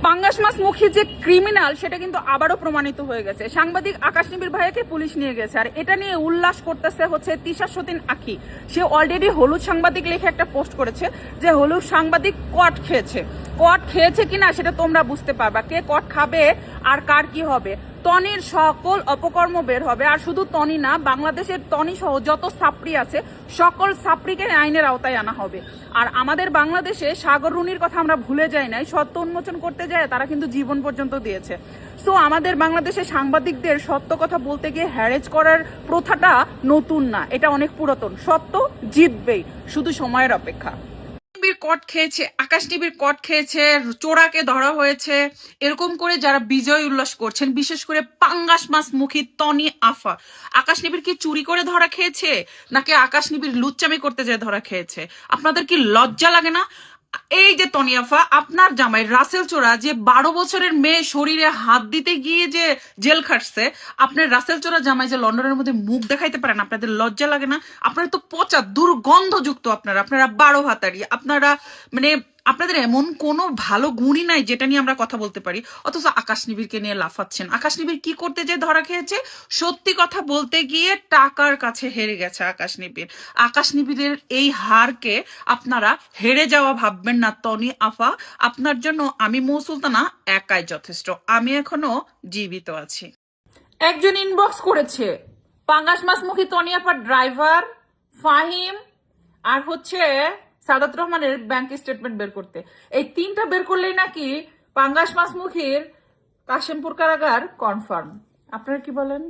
পাঙ্গাস মাছ মুখী যে ক্রিমিনাল সেটা কিন্তু আবারও প্রমাণিত হয়ে গেছে। সাংবাদিক আকাশ নিবিড় ভাইয়াকে পুলিশ নিয়ে গেছে, আর এটা নিয়ে উল্লাস করতেছে হচ্ছে তিশা সতীন আখি। সে অলরেডি হলুদ সাংবাদিক লিখে একটা পোস্ট করেছে যে হলুদ সাংবাদিক কট খেয়েছে কিনা সেটা তোমরা বুঝতে পারবা, কে কট খাবে আর কার কি হবে। তনির সকল অপকর্ম বের হবে, আর শুধু তনি না, বাংলাদেশের তনি সহ যত ছাপড়ি আছে সকল ছাপড়িকে আইনের আওতায় আনা হবে। আর আমাদের বাংলাদেশে সাগর রুনির কথা আমরা ভুলে যাই নাই, সত্য উন্মোচন করতে যায় তারা কিন্তু জীবন পর্যন্ত দিয়েছে। সো আমাদের বাংলাদেশে সাংবাদিকদের সত্য কথা বলতে গিয়ে হ্যারেজ করার প্রথাটা নতুন না, এটা অনেক পুরাতন। সত্য জিতবেই, শুধু সময়ের অপেক্ষা। কট খেয়েছে, আকাশ টিভির কট খেয়েছে, চোরাকে ধরা হয়েছে, এরকম করে যারা বিজয় উল্লাস করছেন, বিশেষ করে পাঙ্গাস মাছ মুখী তনি আফা। আকাশ নিবিড় কি চুরি করে ধরা খেয়েছে নাকি আকাশ নিবিড় লুচ্চামি করতে যেয়ে ধরা খেয়েছে? আপনাদের কি লজ্জা লাগে না? এই যে তনি আফা, আপনার জামাই রাসেল চোরা যে 12 বছরের মেয়ে শরীরে হাত দিতে গিয়ে যে জেল খাটছে, আপনার রাসেল চোরা জামাই যে লন্ডনের মধ্যে মুখ দেখাইতে পারেন, আপনাদের লজ্জা লাগে না? আপনারা তো পচা দুর্গন্ধযুক্ত, আপনারা 12 ভাতারি, আপনারা মানে আপনাদের এমন কোনো ভালো গুণই নাই যেটা নিয়ে আমরা কথা বলতে পারি, অথচ আকাশ নিবিড়কে নিয়ে লাফাচ্ছেন। আকাশ নিবিড় কি করতে যে ধরা খেয়েছে? সত্যি কথা বলতে গিয়ে টাকার কাছে হেরে গেছে আকাশ নিবিড়। আকাশ নিবিড়ের এই হারকে আপনারা হেরে যাওয়া ভাববেন না তনি আফা। আপনার জন্য আমি মৌ সুলতানা একাই যথেষ্ট, আমি এখনো জীবিত আছি। একজন ইনবক্স করেছে পাঙ্গাস মাছ মুখী তনি আফার ড্রাইভার ফাহিম আর হচ্ছে সাদাত রহমানের ব্যাংক স্টেটমেন্ট বের করতে। এই তিনটা বের করলেই নাকি পাঙ্গাস মাছ মুখীর কাশিমপুর কারাগার কনফার্ম। আপনারা কি বলেন?